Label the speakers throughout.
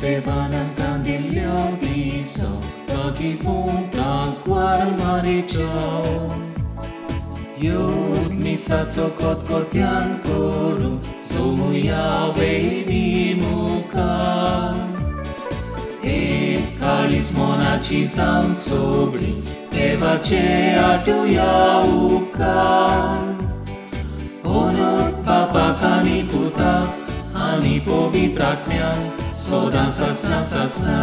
Speaker 1: देवान आमकां दिल्ल्यो दिसो gifuntak war maricho Yud misaco kotkotian koru Zumuya veidimuka Kalis monaci zaun sobri Devace atuya uka Onot papa kani puta Ani povitrakmian Sodan sasna sasna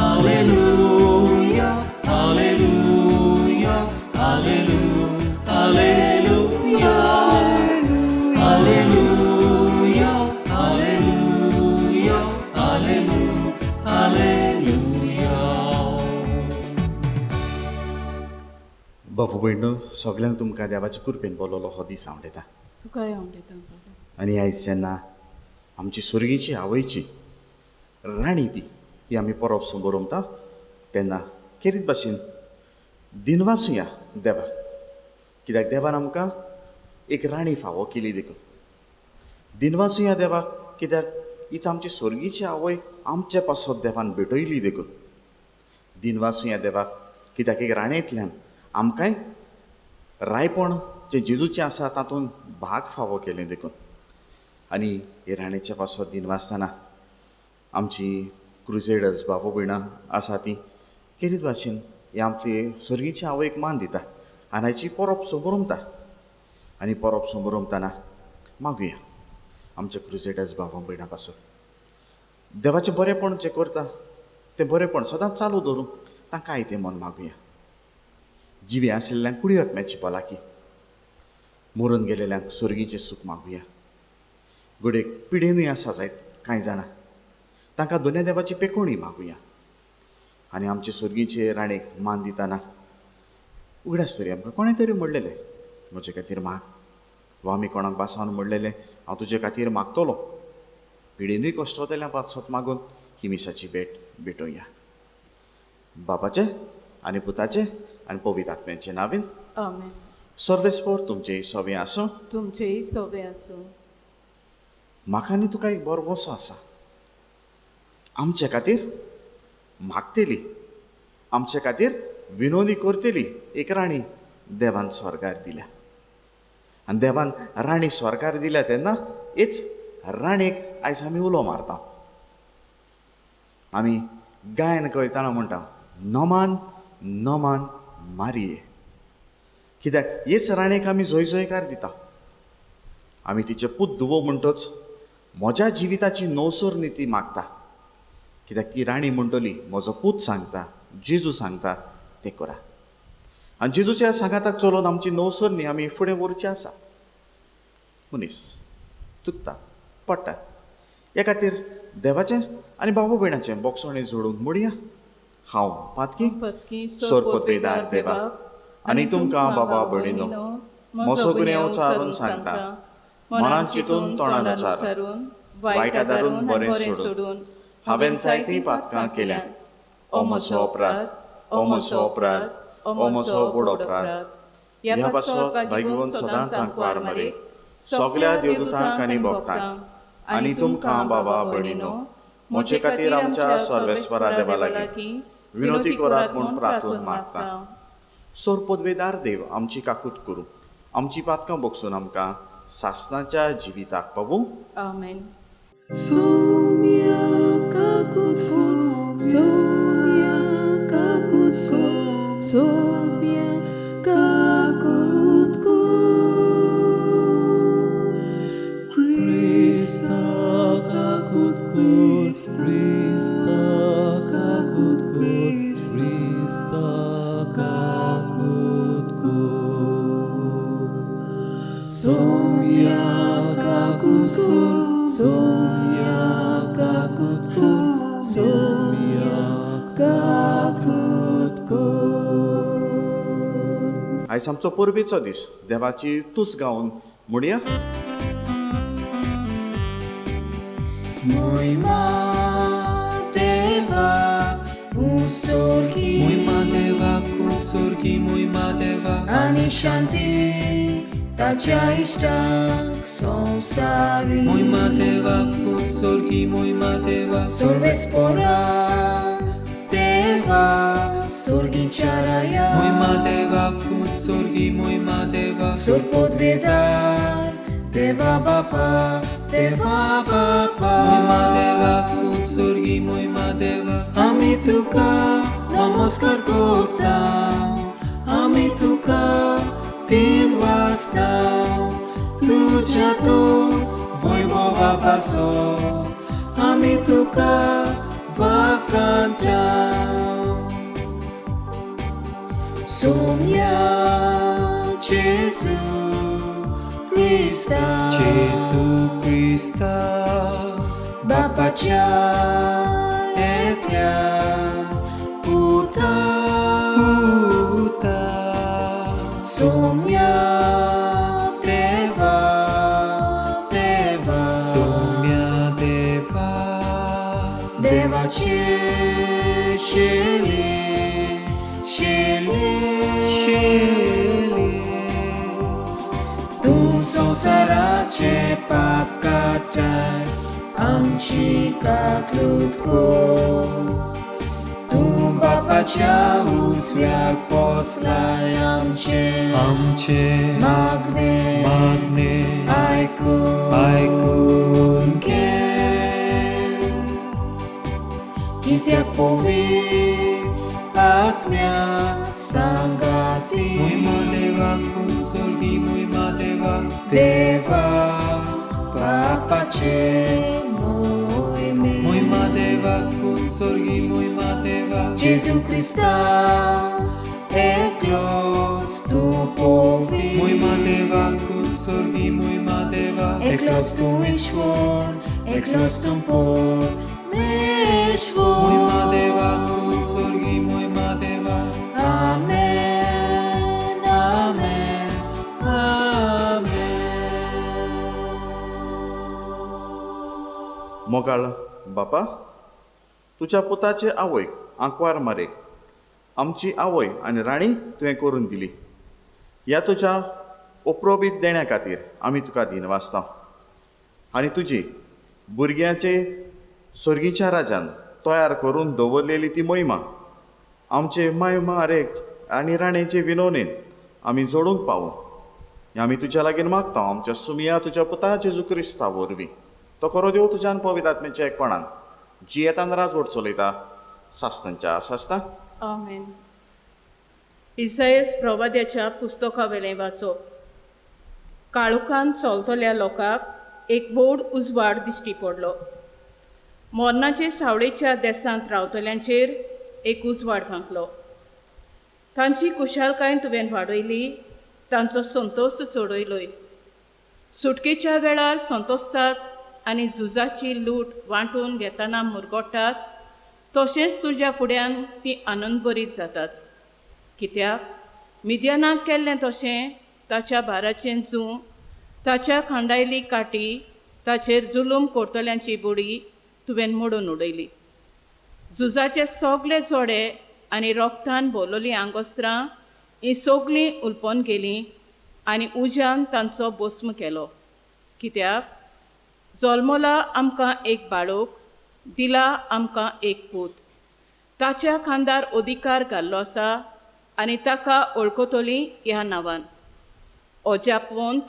Speaker 1: Alleluia, Alleluia, Alleluia, Alleluia, Alleluia, Alleluia, Alleluia, Alleluia.
Speaker 2: बाबू भयणो सगळ्यांक तुमकां देवाचे कृपेन बोललो हो दीस आवडटा
Speaker 3: तुकाय आवडटा बाबा.
Speaker 2: आनी आयज जेन्ना आमची सुरगेची आवयची राणी ती आमी परब समोरमता तेन्ना केरीत भाशेन दिनवासुया देवाक कित्याक देवान आमकां एक राणी फावो केली देखून दिनवासुया देवाक कित्याक हीच आमची सुरगेची आवय आमचे पासत देवान भेटयली देखून दिनवासुया देवाक कित्याक एक राणेंतल्यान आमकांय रायपण जे जेजूचें आसा तातूंत भाग फावो केलें देखून आनी हे राणेच्या पासत दिनवासतना आमची क्रुसेडर्स बाबू भयणां आसा ती केरीत भाशेन हे आमचे सुरगेच्या आवयक मान दिता आनी हाची परब समोरमता आनी परब समोरमतना मागुया आमचे क्रुसेडर्स बाबू भयणां पासत देवाचें बरेंपण जें करता तें बरेंपण सदांच चालू दवरूंक तांकां आयतें मन मागुया जिवे आशिल्ल्यांक कुडी आत्म्याची भलायकी मरून गेलेल्यांक सुरगेचें सूख मागुया घडयेक पिडेनूय आसा जायत कांय जाणां तांकां दोनूय देवाची पेकोणी मागुया आनी आमचे सुरगेचे राणेक मान दितना उगडास तरी आमकां कोणें तरी म्हणलेलें म्हजे खातीर माग वा आमी कोणाक बासावन म्हणलेलें हांव तुजे खातीर मागतलो पिडेनूय कश्टतल्या पासत मागून ही मिसाची भेट भेटोवया बापाचें आनी पुताचें आनी पवित्र आत्म्याचे नांवेन
Speaker 3: आमेन.
Speaker 2: सर्वेस्पर तुमचें सवें आसूं
Speaker 3: तुमचेय सवे आसूं.
Speaker 2: म्हाका आनी तुका एक बरो वसो आसा आमचे खातीर मागतेली आमचे खातीर विनोदी करतेली एक राणी देवान स्वर्गार दिल्या आनी देवान राणी स्वर्गार दिल्या तेन्ना हेच राणेक आयज आमी उलो मारता आमी गायन कयतना म्हणटा नमान नमान मारिये कित्याक हेच राणेक आमी जय जयकार दिता आमी तिचे पूत धुवो म्हणटच म्हज्या जिविताची नवसर ती मागता कित्याक ती राणी म्हणटली म्हजो पूत सांगता जेजू सांगता तें करा आनी जेजूच्या सांगाताक चलोवन आमची नवसर आमी फुडें व्हरची आसा मनीस चुकता पडटात हे खातीर देवाचें आनी बाबा भयणाचें बोगसोणें जोडून म्हणुया हांव पातकी सोरपतवेदार देवा आनी तुमकां बाबा भयणीनो म्हजो गुन्यांव चारून सांगता मनांत चिंतून तोंडान विचारून वायटा दारून बरें सोडून हांवें जायतीं पातकां केल्यां हो म्हजो अपराध हो म्हजो अपराध हो म्हजो व्हड अपराध ह्या पासत भाग्यवन सदांच सांगवार मारे सगल्या देवदूतांक आनी भक्तांक आनी तुमकां बाबा भयणीनो म्हजे खातीर आमच्या सर्वेस्परा देवा लागीं विनोदी करात म्हूण प्रार्थून मागता सोरपदवेदार देव आमची काकूट करूं आमची पातकां बगसून आमकां सासणाच्या जिविताक पावूं
Speaker 3: आमेन.
Speaker 4: Somia kakutku, somia kakutku, somia kakutku. Krista kakutku, Krista kakutku, Krista kakutku. Somia kakutku, somia kakutku, somia kakutku.
Speaker 2: आयज आमचो परबेचो दीस देवाची तुस गावन म्हणुया
Speaker 1: Moima Deva Usorgi
Speaker 5: Moima Deva Kusurgi Moima Deva
Speaker 1: Ani Shanti
Speaker 5: ताच्या इष्टांक संवसारी
Speaker 1: Moima Deva Kutsorgi Moima Deva
Speaker 5: Sorvespora Deva Sorginच्या राया
Speaker 1: Moima Deva Kutsorgi Moima Deva
Speaker 5: Sorpodvedar Deva Bapa
Speaker 1: Moima Deva Kutsorgi Moima Deva
Speaker 5: आम्ही तुका नमस्कार करता आम्ही तुका तीन वाजता तुझ्या तो वैभवा पासो आम्ही तुका वाकांता सोम्या जेजू क्रिस्ता
Speaker 1: Jesu Christa
Speaker 5: बापाच्या एकल्याच पुता
Speaker 1: Puta
Speaker 5: सोम्या देवा
Speaker 1: Somya Deva
Speaker 5: देवाचे शेले
Speaker 1: Shele
Speaker 5: तू संसाराचे पाप काटाय आमची काकलूत को तू बापाच्या उजव्याक पोसलाय आमचे मागणे ऐकून घे कित्याक पवित्र आत्म्या सांगाती
Speaker 1: Moima Deva Kutsorgi Moima Deva
Speaker 5: देवा बापाचे मोहिमे
Speaker 1: Moima Deva Kutsorgi Moima Deva
Speaker 5: जेजू क्रिस्ता एकलोच तू पोवी
Speaker 1: Moima Deva Kutsorgi Moima Deva
Speaker 5: एकलोच तू ईश्वर एकलोच तू परमेश्वर
Speaker 1: Moima Deva Kutsorgi Moima Deva
Speaker 5: आमेन आमेन आमेन
Speaker 2: मोगाळ बापा तुझ्या पुताचे आवयक आंकवार मारेक आमची आवय आनी राणी तुवें करून दिली ह्या तुज्या ओप्रोबीत देण्या खातीर आमी तुका दिनवासता आनी तुजी भुरग्यांचे सर्गीच्या राजान तयार करून दवरलेली ती मोहिमा आमचे मारेक आनी राणेचे विनोनेन आमी जोडूंक पावूं हें आमी तुज्या लागीं मागता आमच्या सुमिया तुज्या पुता जेजू क्रिस्ता वरवीं तो करो देव तुज्यान पवित्र आत्म्याच्या एकपणान जी येतान राजवट चलयता सास्तांच्या आसासता
Speaker 3: आमेन. इसायस प्रवाद्याच्या पुस्तकावेलें वाचप. काळोखान चलतल्या लोकांक एक व्हड उजवाड दिश्टी पडलो. मोर्नाचे सावळेच्या देसांत रावतल्यांचेर एक उजवाड फांकलो. तांची कुशालकाय तुवें वाडयली, तांचो संतोश चडयलोय. सुटकेच्या वेळार संतोसतात आनी झुजाची लूट वांटून घेतना मुरगोडटात, तशेंच तुज्या फुड्यान ती आनंदभरीत जातात. कित्याक मिद्यानाक केल्लें तशें ताच्या भाराचें जूं, ताच्या खांडायली काटी, ताचेर जुलूम करतल्यांची बडी तुवें मोडून उडयली. झुजाचे सगळे जोडे आनी रोगतान भोलोलीं आंगोस्त्रां हीं सगळीं उलपोन गेलीं आनी उज्यान तांचो भस्म केलो. कित्याक जल्मला आमकां एक बाळूक, दिला आमकां एक पूत. ताच्या खांदार अधिकार घाल्लो आसा आनी ताका वळखतलीं ह्या नांवान: अजापवंत,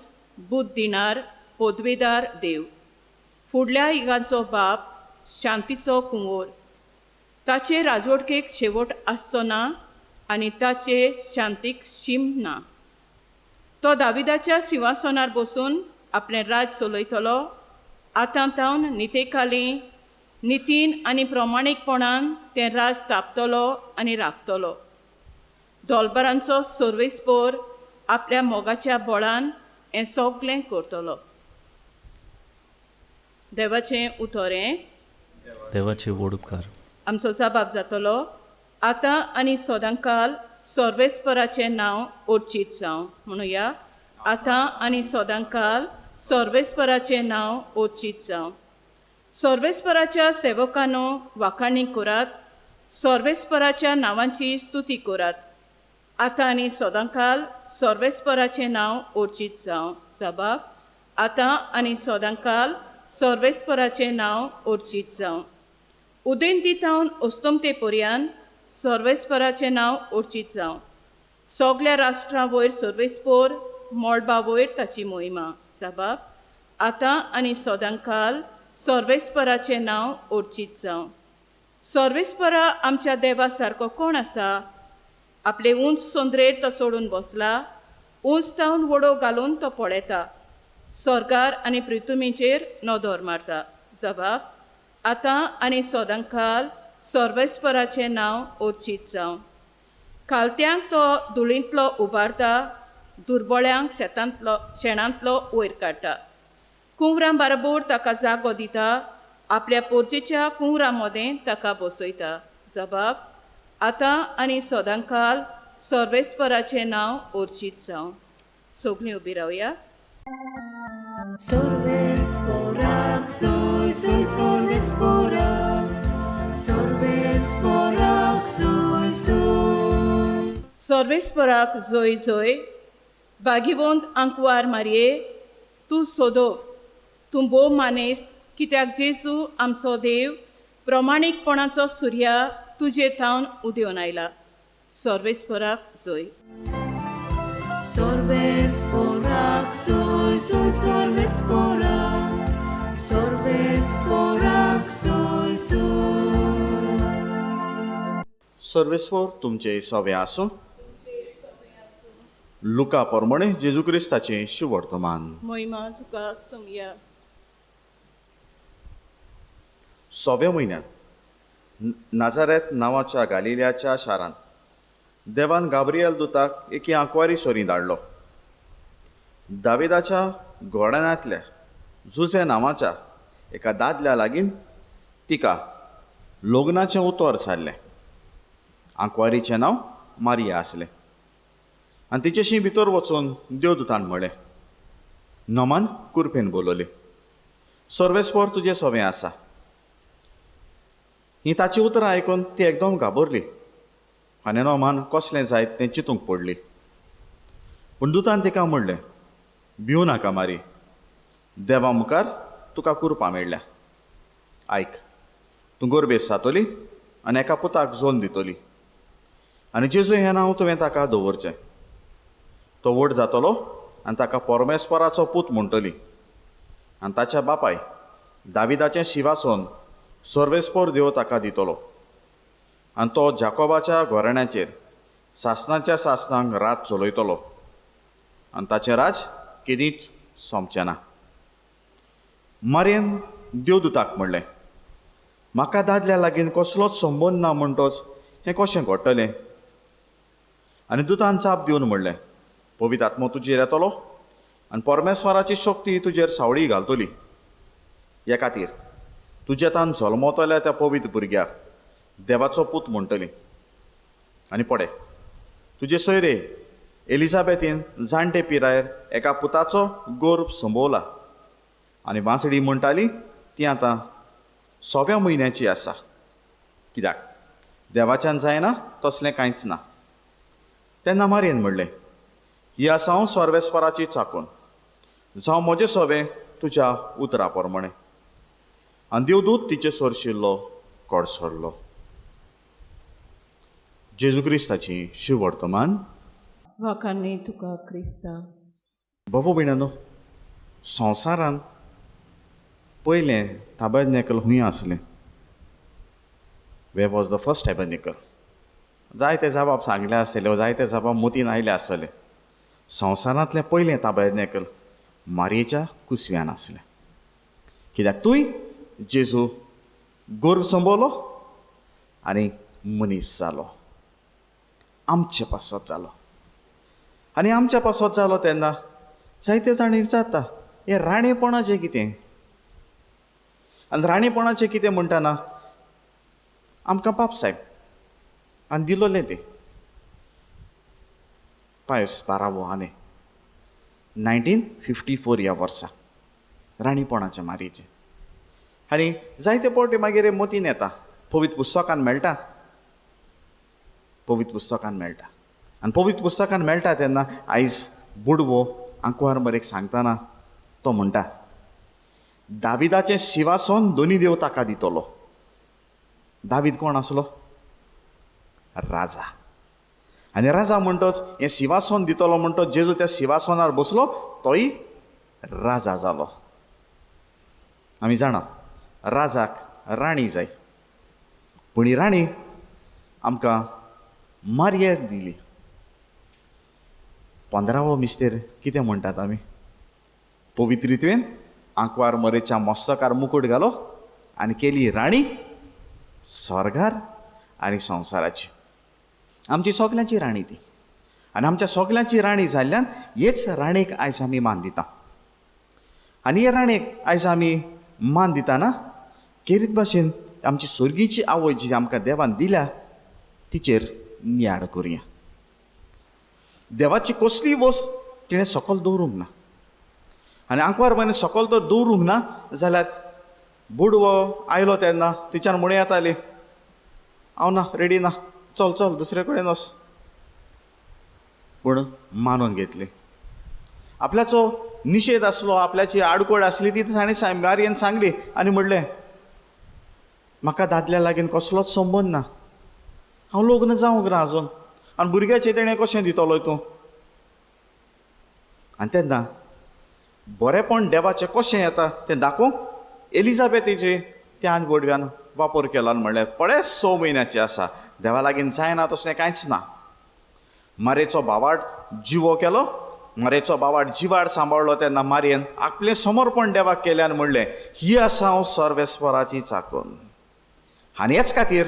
Speaker 3: बुद्ध दिणार, पदवेदार देव, फुडल्या युगांचो बाप, शांतीचो कुंवर. ताचे राजवटकेक शेवट आसचो ना आनी ताचे शांतीक शीम ना. तो दाविदाच्या सिंहासनार बसून आपलें राज चलयतलो. आतां तावन नितेखाली नितीन आनी प्रमाणीकपणान तें राज थापतलो आनी राखतलो. दोलबारांचो सर्वेस्पर आपल्या मोगाच्या बळान हें सगळें करतलो. देवाचें उतोरें.
Speaker 4: देवाचे व्हड उपकार.
Speaker 3: आमचो जबाब जातलो: आतां आनी सदांकाल सर्वेस्पराचें नांव ओर्चीत जावं. म्हणुया: आतां आनी सदांकाल सर्वेस्पराचें नांव ओर्चीत जावं. सर्वेस्पराच्या सेवकांनो वाखाणी करात. सर्वेस्पराच्या नांवांची स्तुती करात. आतां आनी सदांकाल सर्वेस्पराचें नांव ओर्चीत जावं. जबाब आतां आनी सदांकाल सर्वेस्पराचें नांव ओर्चीत जावं. उदेंतितावन अस्तोमते पर्यान सर्वेस्पराचें नांव ओर्चीत जावं. सगल्या राष्ट्रां वयर सर्वेस्पोर मोळबा वयर ताची मोहिमा. जबाब आतां आनी सदांकाल सर्वेस्पराचें नांव ओर्चीत जावं. सर्वेस्परा आमच्या देवा सारको कोण आसा? आपले उंच सोंद्रेर तो चडून बसला, उंच तावन वडो घालून तो पळयता, स्वर्गार आनी पृथ्वीचेर नदर मारता. जबाब आतां आनी सदांकाल सर्वेस्पराचें नांव ओर्चीत जावं. खालत्यांक तो धुळींतलो उबारता, दुर्बळ्यांक शेणांतलो वयर काडटा. कुंवरां बाराबोर ताका जागो दिता, आपल्या पोरचेच्या कुंवरां मदें ताका बसयता. जबाब आतां आनी सदांकाल सर्वेस्पराचें नांव ओर्चीत जावं. सगळीं उबी रावया.
Speaker 5: Sorvesporak, soy, soy, Sorvesporak. Sorvesporak, soy, soy.
Speaker 3: सर्वेस्पराक जोय जोय. भागिवंत आंकवार मारये, तूं सोदोव, तूं भोव मानेस, कित्याक जेजू आमचो देव प्रमाणीकपणाचो सुर्या तुजे थावन उदेवन आयला. सर्वेस्पराक जोय.
Speaker 5: Sorvesporak, soy, soy, Sorvesporak. Sorvesporak, soy, soy.
Speaker 2: सर्वेस्वर तुमचे सवे आसूं. लुका प्रमाणे जेजू क्रिस्ताचें शुवर्तमान.
Speaker 3: मोहिमा तुका सोमया.
Speaker 2: सव्या म्हयन्यांत नाजारेत नांवाच्या गालिल्याच्या शारांत देवान गाब्रियल दुताक एके आंकवारी सोरी धाडलो. दाविदाच्या घोड्यांतल्या जुजे नांवाच्या एका दादल्या लागीं तिका लग्नाचें उतर सारलें. आंकवारीचें नांव मारिया आसलें. आनी तिचेशी भितर वचून देवदूतान म्हळें, नमान कुरपेन बोलयली, सर्वेस्पर तुजें सवें आसा. ही ताची उतरां आयकून ती एकदम घाबरली आनी नोमान कसलें जायत तें चिंतूंक पडली. पूण दुतान तिका म्हणलें, भिवू नाका मारी, देवा मुखार तुका कुरपां मेळ्ळ्या. आयक, तूं गोरबेस जातली आनी एका पुताक जोन दितली आनी जेजू हें नांव तुवें ताका दवरचें. तो व्हड जातलो आनी ताका परमेस्पराचो पूत म्हणटली आनी ताच्या बापाय दाविदाचें सिंहासन सर्वेस्पर देव ताका दितलो आनी तो जाकोबाच्या घोराण्याचेर सासणाच्या सासणांक रात चलयतलो आनी ताचें राज केदींच सोंपचें ना. मारयेन देवदूताक म्हणलें, म्हाका दादल्या लागीं कसलोच संबंद ना म्हणटोच हें कशें घडटलें? आनी दुतान चाप दिवन म्हणलें, पवित्र आत्मो तुजेर येतलो आनी परमेस्वराची शक्ती तुजेर सावळी घालतली. हे खातीर तुजे तान जल्मतल्या त्या पवित्र भुरग्याक देवाचो पूत म्हणटली. आनी पळय, तुजे सोयरे एलिझाबेथीन जाणटे पिरायेर एका पुताचो गोर्भ संभोवला आनी बांसडी म्हणटाली ती आतां 6व्या म्हयन्याची आसा. कित्याक देवाच्यान जायना तसलें कांयच ना. तेन्ना मारयेन म्हणलें, ही आसा हांव सर्वेस्पराची चाकून, जावं म्हजें सवें तुज्या उतरा प्रमाणें. आनी देवदूत तिचे सरशिल्लो कडसडलो. जेजू क्रिस्ताची शिवर्तमान.
Speaker 3: वाखान्नी तुका क्रिस्ता.
Speaker 2: बाबू भयणानो, संवसारांत पयलें ताबर्नेकल खूंय आसलें. वे वॉज द फर्स्ट टॅबर्नेकल. जायते जबाब सांगले आसतले, जायते जबाब मतीन आयले आसतले. संवसारांतलें पयलें ताबर्नेकल मारयेच्या कुसव्यान आसलें. कित्याक थंय जेजू गोर्भ संभोवलो आनी मनीस जालो, आमचे पासत जालो. आनी आमच्या पासत जालो तेन्ना जायत्यो जाणी विचारता, हें राणेपणाचें कितें? आनी राणेपणाचें कितें म्हणटाना आमकां बाप सायब आनी दिलोलें तें पायस 12 1954 ह्या वर्सा राणीपणाच्या मारयेचें. आनी जायते पावटी मागीर मतीन येता, पवित्र पुस्तकान मेळटा, पवित्र पुस्तकान मेळटा. आनी पवित्र पुस्तकान मेळटा तेन्ना आयज बुडवो आंकवार मरेक सांगतना तो म्हणटा दाविदाचें सिंहासन दोनी देव ताका दितलो. दावीद कोण आसलो? राजा. आनी राजा म्हणटोच हें सिंहासन दितलो म्हणटो जेजू त्या सिंहासनार बसलो तोय राजा जालो. आमी जाणा राजाक राणी जाय, पूण ही राणी आमकां मर्याद दिली. 15वो मिस्तेर कितें म्हणटात आमी? पवित्र रितीन आंकवार मरेच्या मस्तकार मुकुट घालो आनी केली राणी स्वर्गार आनी संवसाराची. आमची सगल्यांची राणी ती. आनी आमच्या सगल्यांची राणी जाल्ल्यान हेच राणेक आयज आमी मान दिता. आनी हे राणेक आयज आमी मान दिताना केरीत भाशेन आमची सुर्गीची आवय जी आमकां देवान दिल्या तिचेर नियाळ करुया. देवाची कसली वस्त तिणें सकयल दवरूंक ना. आनी आंकवार मरे सकयल तर दवरूंक ना जाल्यार बुडवो आयलो तेन्ना तिच्यान म्हणून येताली हांव ना, रेडी ना, चल चल दुसरे कडेन वच. पूण मानून घेतली. आपल्याचो निशेध आसलो, आपल्याची आडकोड आसली ती ताणें मारयेन सांगली आनी म्हणलें म्हाका दादल्या लागीं कसलोच संबंद ना, हांव लग्न जावंक ना आजून, आनी भुरग्याचें तेणें कशें दितलो तूं? आनी तेन्ना बरेंपण देवाचें कशें येता तें दाखोवंक एलिझाबेथीचे त्या गोडव्यान वापर केलो आनी म्हणलें पळय 6 म्हयन्याचें आसा, देवा लागीं जायना तसलें कांयच ना. मारेचो भावाड जिवो केलो, मारेचो भावाड जिवाड सांबाळलो तेन्ना मारयेन आपलें समर्पण देवाक केलें आनी म्हणलें ही आसा हांव सर्वेस्पराची चाकून. आनी हेच खातीर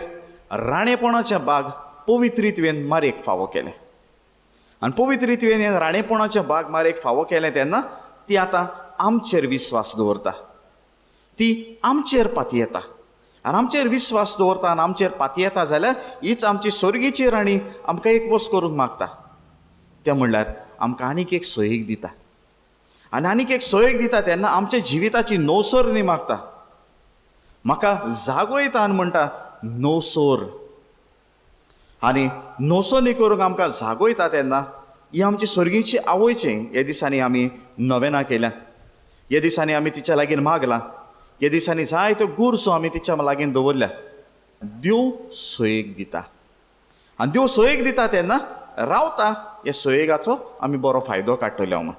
Speaker 2: राणेपणाचे बाग पवित्र रितीन मारयेक फावो केलें. आनी पवित्र रितीन हें राणेपणाचे बाग मारयेक फावो केलें तेन्ना ती आतां आमचेर विस्वास दवरता, ती आमचेर पाती येता. आनी आमचेर विस्वास दवरता आनी आमचेर पाती येता जाल्यार हीच आमची स्वर्गीची राणी आमकां एक वस्त करूंक मागता. तें म्हणल्यार आमकां आनीक एक सोयीक दिता. आनी आनीक एक सोयीक दिता तेन्ना आमच्या जिविताची नवसरणी मागता. म्हाका जागोयता आनी म्हणटा नवसोर. आनी नवसरणी करूंक आमकां जागोयता तेन्ना ही आमची स्वर्गीची आवयचें ह्या दिसांनी आमी नवेना केल्या. ह्या दिसांनी आमी तिच्या लागीं मागलां. ह्या दिसांनी जायत्यो गुरसो आमी तिच्या लागीं दवरल्या. देव सोयेक दिता. आनी देव सोयेक दिता तेन्ना रावता ह्या सोयेगाचो आमी बरो फायदो काडटले म्हणून.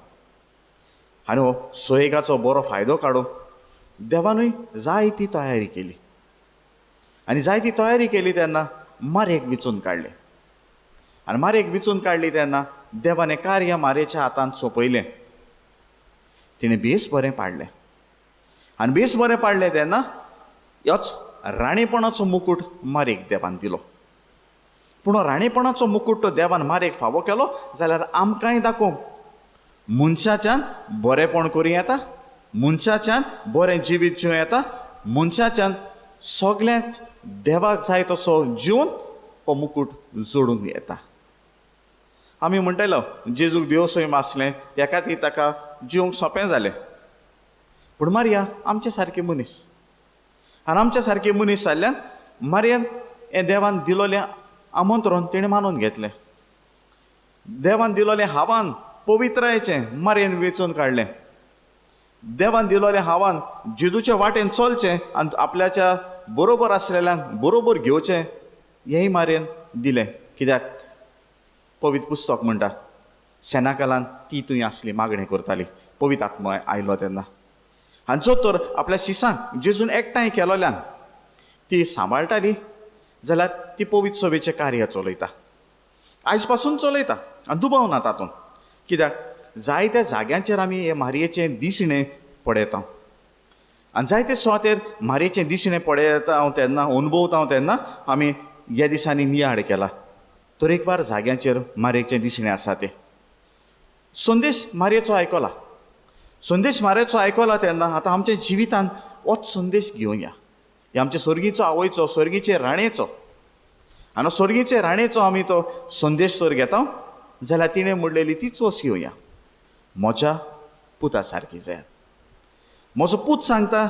Speaker 2: आनी हो सोयेगाचो बरो फायदो काडूंक देवानूय जायती तयारी केली. आनी जायती तयारी केली तेन्ना मारयेक विचून काडलें. आनी मारयेक विचून काडली तेन्ना देवान हें कार्य मारयेच्या हातांत सोंपयलें. तिणें बेस बरें पाडलें. आनी बेस बरें पाडलें तेन्ना ह्योच राणेपणाचो मुकूट मारयेक देवान दिलो. पूण राणेपणाचो मुकूट तो देवान मारयेक फावो केलो जाल्यार आमकांय दाखोवंक मनशाच्यान बरेंपण करूं येता, मनशाच्यान बरें जिवीत जिवं येता, मनशाच्यान सगळ्यांच देवाक जाय तसो जिवन हो मुकूट जोडूंक येता. आमी म्हणटलो जेजूक देव सैम आसलें ह्या खातीर ताका जिवंक सोंपें जालें. पूण मारया आमचे सारके मनीस. आनी आमच्या सारके मनीस जाल्ल्यान मारयान हें देवान दिलोलें आमंत्रण तिणें मानून घेतलें. देवान दिलोलें हावान पवित्रायेचें मारयेन वेचून काडलें. देवान दिलोलें हावान जेजूचे वाटेन चलचें आनी आपल्याच्या बरोबर आसलेल्यांक बरोबर घेवचें हेंय मारयेन दिलें. कित्याक पवित्र पुस्तक म्हणटा सेनाकालान ती थंय आसली मागणें करताली पवित्र आत्मो आयलो तेन्ना. आनी जो तर आपल्या शिसांक जेजून एकठांय केलोल्यान ती सांबाळटाली जाल्यार ती पवित्र सभेचें कार्य चलयता. आयज पासून चलयता आनी दुबावना तातूंत. कित्याक जायत्या जाग्यांचेर आमी हे मारयेचें दिसणें पळयता. आनी जायते सुवातेर मारयेचें दिसणें पळयता हांव तेन्ना अनुभवता हांव तेन्ना आमी ह्या दिसांनी नियाळ केला. तरेकवार जाग्यांचेर मारयेचें दिसणें आसा तें. संदेश मारयेचो आयकला. संदेश मारयेचो आयकला तेन्ना आतां आमच्या जिवितांत होच संदेश घेवं या. हे आमच्या स्वर्गीचो आवयचो, स्वर्गीचे राणेचो. आनी स्वर्गीचे राणेचो आमी तो संदेश जर घेता जाल्यार तिणें म्हणलेली तीच वस्त घेवया. म्हज्या पुता सारकी जायात. म्हजो पूत सांगता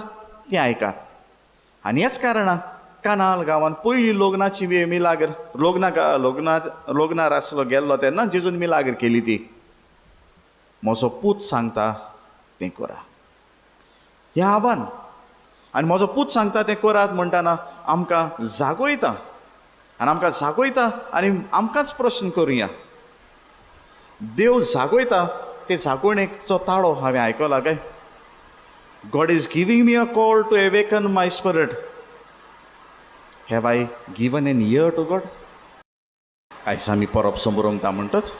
Speaker 2: तें आयकात. आनी हेच कारणान कानाल गांवांत पयली लग्नाची मिलागर लग्नार आसलो गेल्लो तेन्ना जेजून मिलागर केली ती म्हजो पूत सांगता तें करा हें आव्हान आनी म्हजो पूत सांगता तें करात म्हणटाना आमकां जागोयता आनी आमकांच प्रश्न करुया देव जागोयता ते जागोवणेचो ताळो हांवें आयकला काय God is giving me a call to awaken my spirit. Have I given an ear to God? आयज आमी परब समोरंगता म्हणटच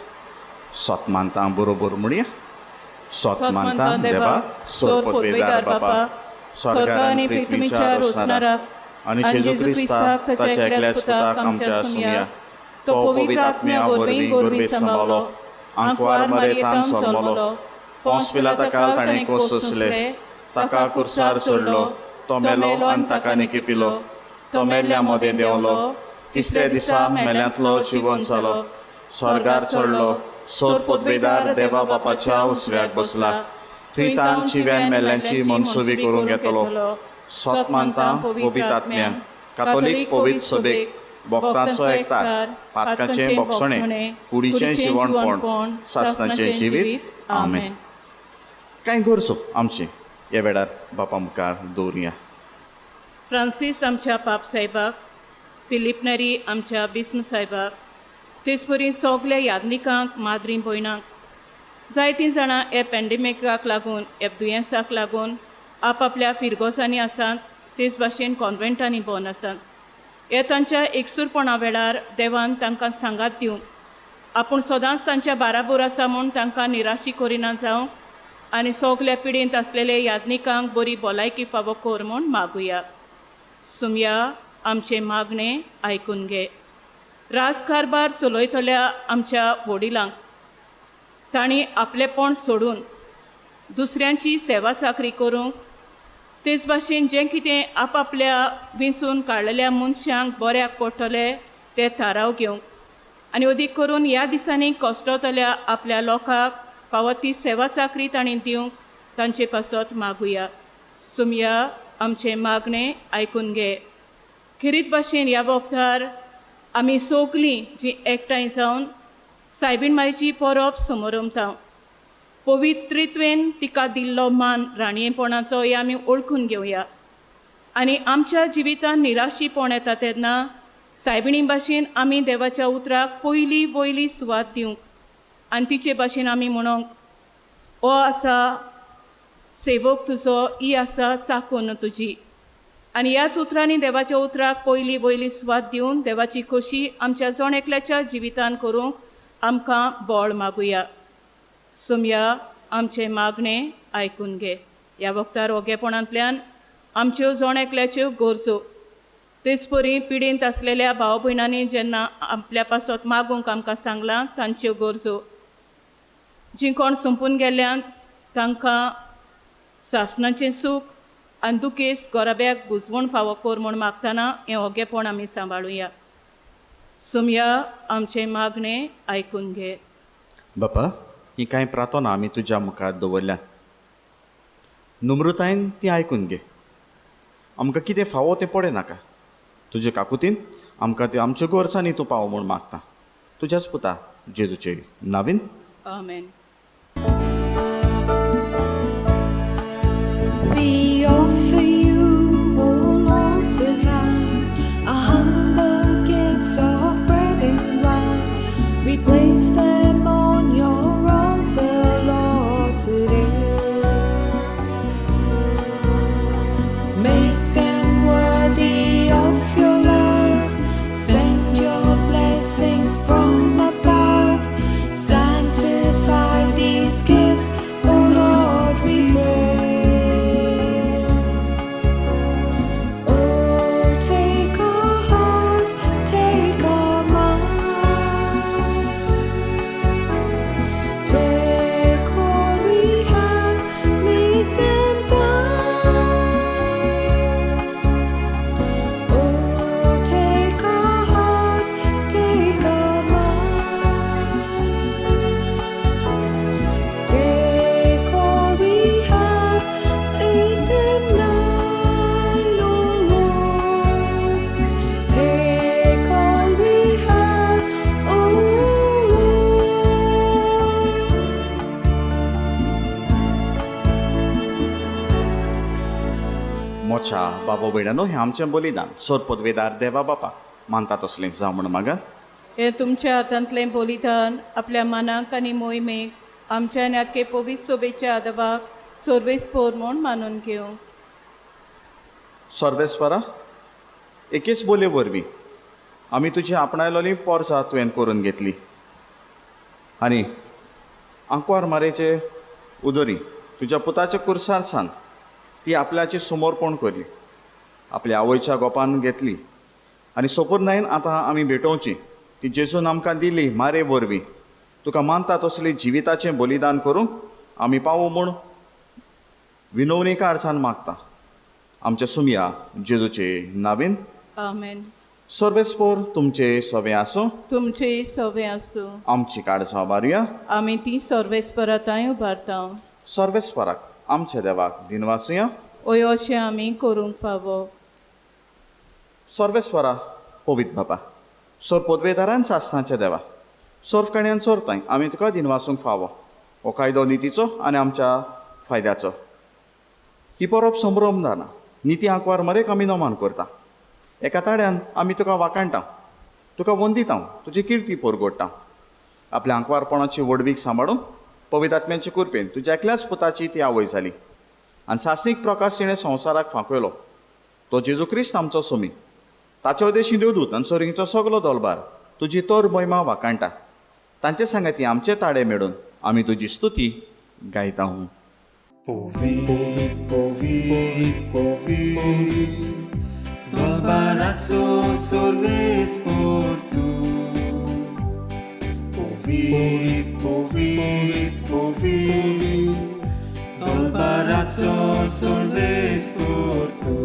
Speaker 2: सोतमानता बरोबर म्हणया सोतमानता देवा सोर पदवेदार बापा स्वर्गा आनी पृथ्वीच्या रोसणारा आनी जेजू क्रिस्ताक ताच्या एकल्याच पुताक आमच्या सुमया तो पवित्र आत्म्या वरवीं गोरबे सांबाळलो आंकवार मरेतान सोलमलो पोंस पिलाता काल ताणें कोस सोंसले ताका कुर्सार सोडलो तो मेलो आनी ताका निकिपिलो तो मेल्ल्या मदें देंवलो तिसऱ्या दिसा मेल्यांतलो जिवन जालो स्वर्गार चडलो सोर पदवेदार देवा बापाच्या उजव्याक बसला थंय ताण जिव्यान मेल्ल्यांची मनसुबी करूंक येतलो सोत मानता पवित्र आत्म्यान कातोलीक पवित्र सभेक भक्तांचो एकठांय पातकाचें भोगसणें कुडीचें जिवणपण सासणाचें जिवीत आमेन कांय गरजो आमचे ह्या वेळार बापा मुखार दवरुया
Speaker 3: फ्रांसीस आमच्या पाप साहेबाक फिलीप नरी आमच्या बिस्म साहेबाक तेच परी सगल्या यादनिकांक माद्री भयणांक जायतीं जाणां हे पॅन्डेमिकाक लागून ह्या दुयेंसाक लागून आपआपल्या फिरगोसांनी आसात तेच भाशेन कॉन्व्हेंटांनी भोवन आसात हे तांच्या एकसूरपणा वेळार देवान तांकां सांगात दिवंक आपूण सदांच तांच्या बाराबर आसा म्हूण तांकां निराशी करिना जावंक आनी सगल्या पिडींत आसलेले यादनिकांक बरी भलायकी फावो कर म्हूण मागुया सुमया आमचे मागणें आयकून घे राजकारभार चलयतल्या आमच्या वडिलांक तांणी आपलेपण सोडून दुसऱ्यांची सेवा चाकरी करूंक तेच भाशेन जें कितें आपआपल्या विंचून काडलेल्या मनशांक बऱ्याक पडटलें तें थाराव घेवंक आनी अदीक करून ह्या दिसांनी कश्टतल्या आपल्या लोकांक फावो ती सेवा चाकरी तांणी दिवंक तांचे पासत मागुया सुमया आमचे मागणें आयकून घे खिरीत भाशेन ह्या वखदार आमी सगलीं जीं एकठांय जावन सायबीण मायची परब समोरमता पवित्रित्वेन तिका दिल्लो मान राणयेपणाचो हे आमी ओळखून घेवया आनी आमच्या जिवितांत निराशीपण येता तेन्ना सायबिणी भाशेन आमी देवाच्या उतराक पयली वयली सुवात दिवंक आनी तिचे भाशेन आमी म्हणोंक हो आसा सेवक तुजो ही आसा चाकून तुजी आनी ह्याच उतरांनी देवाच्या उतराक पयली वयली सुवात दिवन देवाची खोशी आमच्या जण एकल्याच्या जिवितांत करूंक आमकां बळ मागुया सुमया आमचे मागणें आयकून घे ह्या वखदार ओगेपणांतल्यान आमच्यो जण एकल्याच्यो गरजो तेच परी पिडींत आसलेल्या भाव भयणांनी जेन्ना आपल्या पासत मागूंक आमकां सांगलां तांच्यो गरजो जीं कोण संपून गेल्ल्यान तांकां सासणाचें सूख आनी दुखेस गोराब्याक बुजवण फावो कर म्हूण मागतना हें ओगेपण आमी सांबाळुया सुमया आमचें मागणें आयकून घे
Speaker 2: बापा ही कांय प्रार्थना आमी तुज्या मुखार दवरल्या नम्रतायेन ती आयकून घे आमकां कितें फावो तें पडे नाका तुजे काकुतीन आमकां त्यो आमच्यो गरजांनी तूं पाव म्हूण मागता तुज्याच पुता जेजूचे नांवीन
Speaker 3: आमेन
Speaker 5: We offer you, O Lord divine, our humble gifts of bread and wine. We place them on your altar, Lord, today. Make them worthy of your love. Send your blessings from above. Sanctify these gifts, O Lord, we pray.
Speaker 2: मोच्या बाबा भयणानो हें आमचें बलिदान सोर पदवेदार देवा बापा मानता तसलें जावं म्हण मागा
Speaker 3: हे तुमच्या हातांतलें बलिदान आपल्या मनाक आनी मोहिमेक आमच्या आनी आख्खे पवित्र सोबेच्या आदवाक सोर्वेस्पोर म्हूण मानून घेवं.
Speaker 2: सर्वेस्परा एकेच बोले वरवीं आमी तुजी आपणायलोलीं पोरसां तुवें करून घेतली आनी आंकवार मारेचे उदोरी तुज्या पुताच्या कुर्सार सान ती आपल्याची समोरपण करली, आपल्या आवयच्या गोपान घेतली आनी सोपूर आतां आमी भेटोवची ती जेजून आमकां दिली मारे वरवीं तुका मानता तसली जिविताचें बलिदान करूंक आमी पावूं म्हूण विनवणेकार सान मागता आमच्या सुमया जेजूचे नांवेन.
Speaker 3: आमेन.
Speaker 2: सर्वेस्पोर तुमचे सवे आसूं,
Speaker 3: तुमचे सवे आसूं.
Speaker 2: आमची काडसां बारुया.
Speaker 3: आमी ती सर्वेस्पराताय उबारता.
Speaker 2: सर्वेस्पराक आमच्या देवाक दिनवासुया.
Speaker 3: ओय अशें आमी करूंक फावो.
Speaker 2: सर्वेस्परा पवित्र बापा सोर पदवेदारान सासणाच्या देवा सोर्फ काण्यान चोरताय आमी तुका दिनवासूंक फावो हो कायदो नितीचो आनी आमच्या फायद्याचो. ही परब संभ्रम जाना निती आंकवार मरेक आमी नोमान करता. एका ताड्यान आमी तुका वाकाणटा, तुका वंदिता, तुजी किर्ती पोरगोडटा. आपल्या आंकवारपणाची वडवीक सांबाळून पवित्र आत्म्याचे कृपेन तुज्या एकल्याच पुताची ती आवय जाली आनी सासणीक प्रकाश तिणें संवसाराक फांकयलो तो जेजू क्रिस्त आमचो सोमी. ताचे उदेशी देवदूत आनी सोरींगचो सगलो दलबार तुजी तोर महिमा वाकाणटा. तांचे सांगाती आमचे ताडे मेळून आमी तुजी स्तुती गायता.
Speaker 1: Dolbarazo sorvespor tu. Dolbarazo sorvespor tu.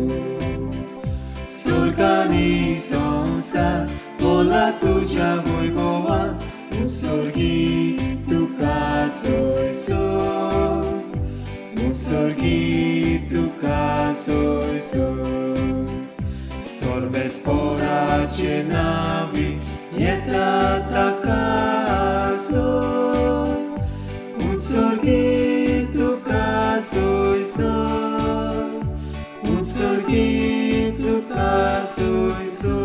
Speaker 1: Sorgani संसार बोला तुझ्या वैभवात मुसर्गी तुका सोयसो मुसर्गी तुका सोयसो सर्वेस्पोराचे नावी येता ताका सो मुसर्गी तुका सोयसो मुसर्गी तुका सोयसो.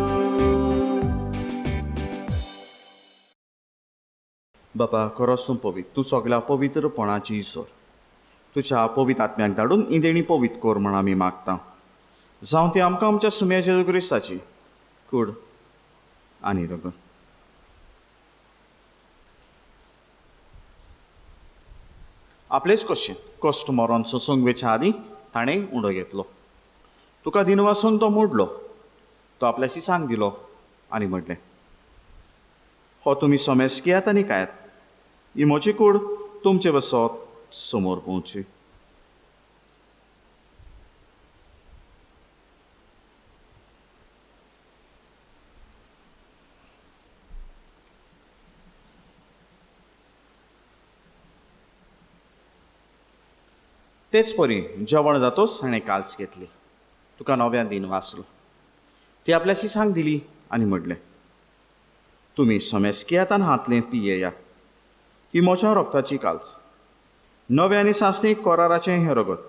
Speaker 2: बापा खरोसूं पवित्र तूं सगल्या पवित्रपणाची सोर तुज्या पवित्र आत्म्याक धाडून इंदेणी पवित्र कोर म्हण आमी मागता. जावं ती आमकां आमच्या सुम्या जेजू क्रिस्ताची कूड आनी रगत. आपलेच कशें कश्ट मरोन सोसूंक वेच्या आदीं ताणें उडो घेतलो. तुका दिनवासून तो मोडलो, तो आपल्याशी सांग दिलो आनी म्हटलें हो तुमी सोमेस कियात आनी कायात ही म्हजी कूड तुमचे बसत समोर पोवची. तेच परी जेवण जातोच ताणें काल्स घेतली. तुका नव्यान दिन वाचलो. ती आपल्याशी सांग दिली आनी म्हटलें तुमी सोमेस्कियातान हातलें पियेयात ही म्हज्या रोगताची काल्स नवे आनी सासणीक कोराराचें हें रगत.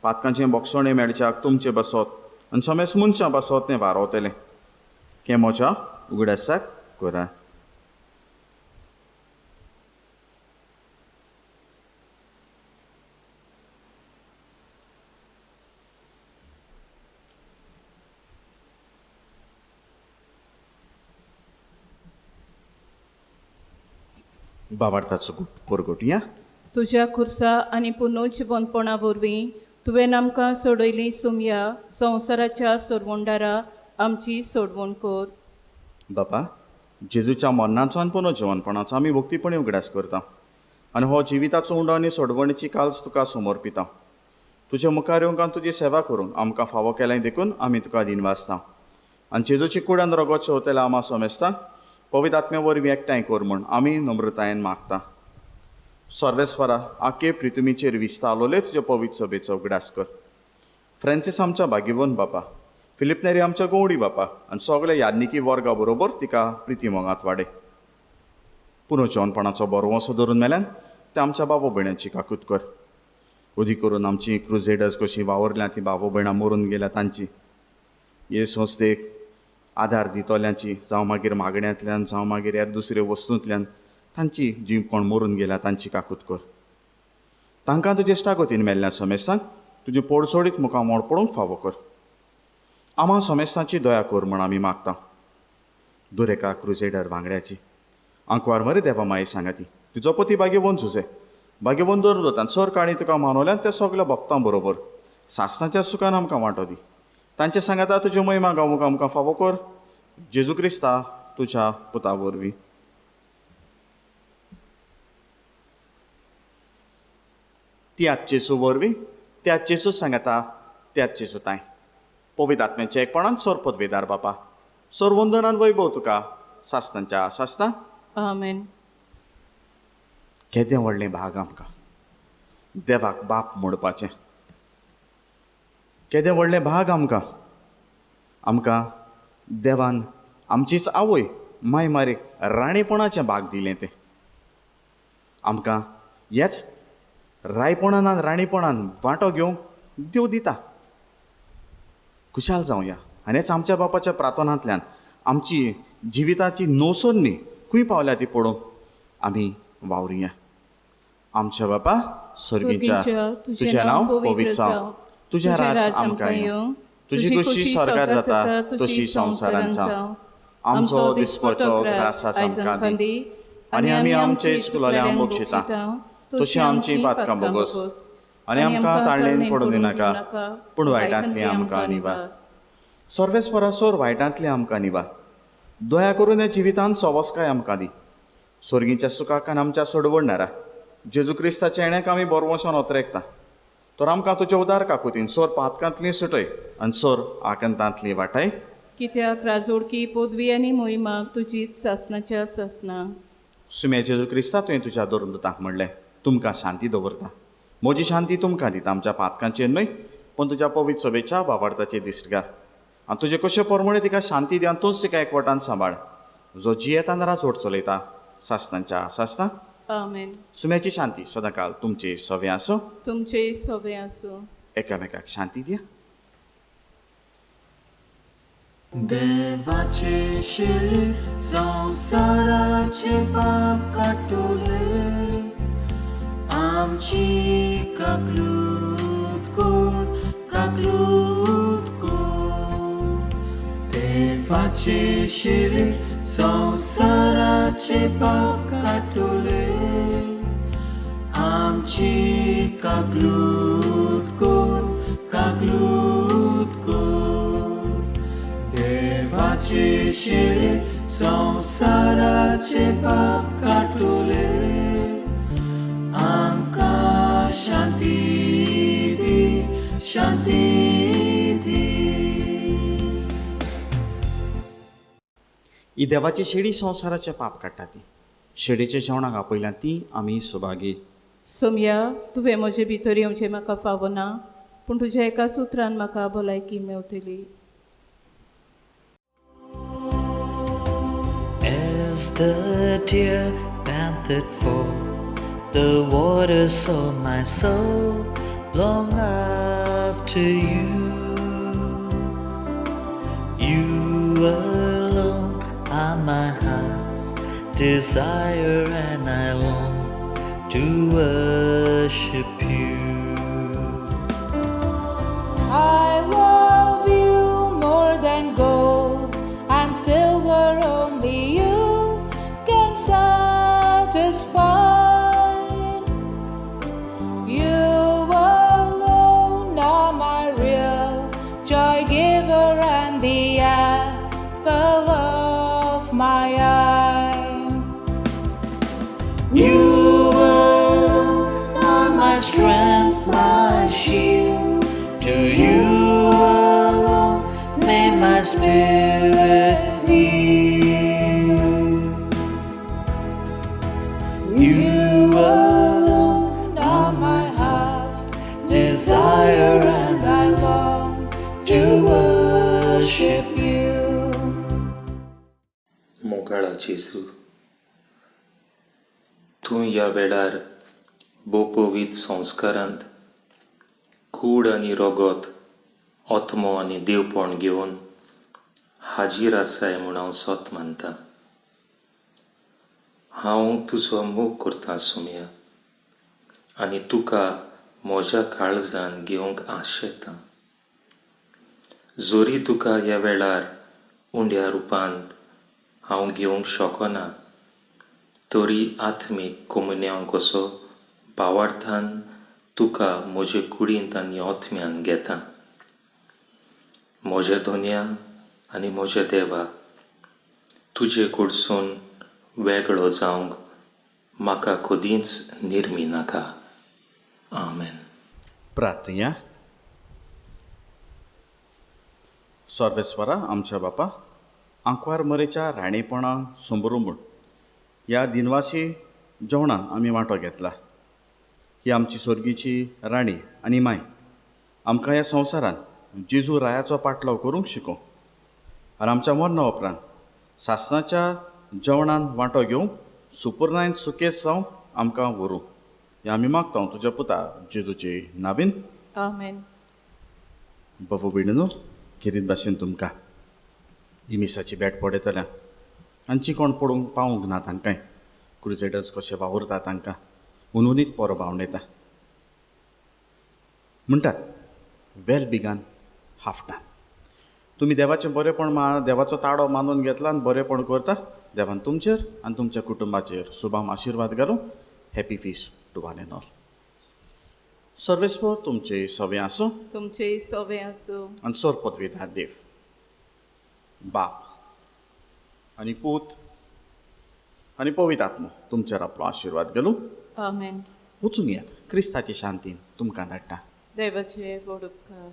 Speaker 2: पातकांचें बोगसोणें मेळच्याक तुमचे बसत आनी सोमेस मनशां बसत तें वारवतलें हें म्हज्या उगडासाक करा. बाबार्थाचो परगोटया.
Speaker 3: तुज्या खुर्सा आनी पुनोजीवनपणा वरवीं तुवें आमकां सोडयली सुमया संवसाराच्या सोडवणदारा आमची सोडवण कर.
Speaker 2: बापा जेजूच्या मरणाचो आनी पुनर्जीवनपणाचो आमी भक्तीपणी उगडास करता आनी हो जिविताचो उंडो आनी सोडवणीची काल्स तुका समर्पिता. तुज्या मुखार येवंक तुजी सेवा करूंक आमकां फावो केलें देखून आमी तुका दिनवासता आनी जेजूची कुडान रगत शेवतेल्या आमा सोमेस्तां पवित्र आत्म्या वरवीं एकठांय कर म्हूण आमी नम्रतायेन मागता. सर्वेस्परा आखे प्रितुमीचेर विस्तारलोले तुज्या पवित्र सभेचो उगडास कर. फ्रांसीस आमच्या भाग्यवन बापा, फिलिप नेरी आमच्या गवडी बापा आनी सगळ्या यादनिकी वर्गा बरोबर तिका प्रिती मोगांत वाडय. पुनर्जीवनपणाचो बरो वसो धरून मेल्यान ते आमच्या बाबा भयणांची काकूत कर. उदी करून आमची क्रुझेडर्स कशी वावरल्या ती भाव भयणां मरून गेल्या तांची हे संस्थेक आधार दितोल्यांची जावं मागीर मागण्यांतल्यान जावं मागीर ह्या दुसऱ्यो वस्तूंतल्यान तांची जीव कोण मरून गेल्या तांची काकूत कर. तांकां तुजे इश्टागतीन मेल्ल्या समेस्तांक तुजे पोडसोडीत मुखार मोड पडूंक फावो कर. आम्हा समेस्तांची दया कर म्हण आमी मागता. दुरेका क्रुझेडर वांगड्याची आंकवार मरे देवा माई सांगा ती तुजो पती भाग्यवन सुजे भाग्यवन दवरून दोतान सर काणी तुका मानवल्यान त्या सगल्या भक्तां बरोबर सासणाच्या सुखान आमकां वांटो दी. तांचे सांगाता तुज्यो महिमा गावूंक आमकां फावो कर. जेजू क्रिस्ता तुज्या पुता वरवीं. त्याच जेसू वरवीं त्याच जेसू सांगाता त्याच जेसू ताय पवित्र आत्म्याच्या एकपणान सर पदवेदार बापा सर वंदनान वैभव तुका सासतांच्या सासता.
Speaker 3: आमेन.
Speaker 2: केदें व्हडलें भाग आमकां देवाक बाप म्हणपाचें. केदें व्हडलें भाग आमकां देवान आमचीच आवय माय मारेक राणेपणाचें भाग दिलें तें. आमकां हेच रायपणान आनी राणीपणान वांटो घेवंक देव दिता. खुशाल जावया आनी हेच आमच्या बापाच्या प्रार्थनांतल्यान आमची जिविताची नोसोन्नी खंय पावल्या ती पळोवंक आमी वावरुया. आमच्या बापा स्वर्गीच्या तुजें नांव पवित्र जावं. तुजें राज आमकां येवं. तुजी कशी स्वर्गार जाता तशी संवसारांत जावं. आमचो दिसपटो ग्रास आमकां दी आनी आमी आमचे इश्टुलाल्यांक बक्षिता तशी आमची पातकां बोगोस आनी आमकां ताळणेन पडूं दिनाका पूण वायटांतली आमकां निवार. सर्वेस्परा सोर वायटांतली आमकां निवार. दया करून ह्या जिवितांत सवस्काय आमकां दी. स्वर्गीच्या सुखाक आनी आमच्या सोडवडणारा जेजू क्रिस्ताच्या येण्याक आमी बोरवोशान ओतरेकता. तर आमकां तुज्या उदार काकुतीन सोर पातकांतली सुटय आनी सोर आकंतांतली वाटाय.
Speaker 3: कित्याक राजोडकी पदवी आनी मोहिमाक तुजीच सासणाच्या सासना.
Speaker 2: सुमे जेजू क्रिस्ता तुवें तुज्या धरून दिताक म्हणलें तुमकां शांती दवरता. म्हजी शांती तुमकां दिता. आमच्या पातकांचेर न्हय पूण तुज्या पवित्र सभेच्या भावार्थाचेर दिश्ट घाल आनी तुजे कशे परमणे तिका शांती दी आनी तूंच तिका एकवटान सांबाळ. जो जियेता नरा चोट चलयता सासतांच्या सासता.
Speaker 3: आमेन.
Speaker 2: सुम्याची शांती सदांकाल तुमचे सवे आसूं.
Speaker 3: तुमचे सवे आसूं.
Speaker 2: एकामेकाक शांती दिया.
Speaker 1: देवाचे शिले संसाराचे पाप काटोले आमची काकलूत कोर. देवाचे शिले संसाराचे पाप काटोले आमची काकलूत कोर. देवाचे शिले संसाराचे पाप काटोले आमकां शांती दी.
Speaker 2: ही देवाची शेडी संवसाराचे पाप काडटा ती. शेडीच्या जेवणाक आपयल्या ती आमी सुभागी.
Speaker 3: सोमया तुवें म्हजे भितर येवचें म्हाका फावना पूण तुज्या एकाच उतरान म्हाका भलायकी मेवतली.
Speaker 6: As the deer panted for the waters of my soul, long after you, you alone are my heart's desire, and I long to worship you.
Speaker 5: I love you more than gold and silver, only you can satisfy. You alone are my real joy giver and the apple of my eye.
Speaker 6: You alone are my strength, my shield. To you alone may my spirit yield. You alone are my heart's desire, and I long to worship you.
Speaker 7: मोगाळाची सूर तूं ह्या वेळार भोवपवीत संस्कारांत कूड आनी रोगोत ओतमो आनी देवपण घेवन हाजीर आसाय म्हूण हांव सोत मानता. हांव तुजो मोग करतां सुम्या आनी तुका म्हज्या काळजान घेवंक आशेतां. जोरी तुका ह्या वेळार उंड्या रुपांत हांव घेवंक शकना, तरी आत्मीक कोमुन्यांव कसो भावार्थान तुका म्हजे कुडींत आनी ओथम्यान घेतां. म्हज्या दोनया आनी म्हज्या देवा, तुजे कडसून वेगळो जावंक म्हाका कदींच निर्मी नाका. आमेन.
Speaker 2: प्रार्थया. सर्वेस्वरा आमच्या बापा, आंकवार मरेच्या राणेपणां संबरोबून ह्या दिनवासी जेवणान आमी वांटो घेतला. ही आमची स्वर्गीची राणी आनी माय आमकां ह्या संवसारान जेजू रायाचो पाटलाव करूंक शिकोव आनी आमच्या मरणा उपरांत सासणाच्या जेवणान वांटो घेवंक सुपर्नायन सुकेस जावन आमकां व्हरूं. हें आमी मागता तुज्या पुता जेजूचे नांवीन.
Speaker 3: आमेन.
Speaker 2: बाबू भयणीनो, खेरीत भाशेन तुमकां इमिसाची बॅट पडयतल्या आनी कोण पडूंक पावूंक ना तांकांय क्रुसेडर्स कशे वावुरता तांकां उनुनीत पोरो भावंडयता. म्हणटात वेल बिगान हाफ डन. तुमी देवाचें बरेंपण देवाचो ताळो मानून घेतला आनी बरेंपण करता. देवान तुमचेर आनी तुमच्या कुटुंबाचेर शुभाम आशिर्वाद घालूं. Happy feast to one and all. सर्वेस्वर तुमचे सवे आसूं
Speaker 3: तुमचे सोवे आसूं.
Speaker 2: आनी सोर पदवीदार देव बाप आनी पूत आनी पवित्र आत्मो तुमचेर आपलो आशिर्वाद घालूं.
Speaker 3: आमेन.
Speaker 2: वचून येयात. क्रिस्ताची शांतीन तुमकां धाडटा.
Speaker 3: देवाचे व्हड उपकार.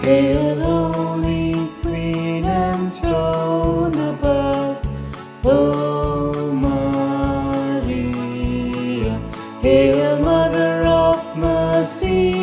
Speaker 6: Hail, Holy Queen enthroned above, O Maria. Hail, Mother of Mercy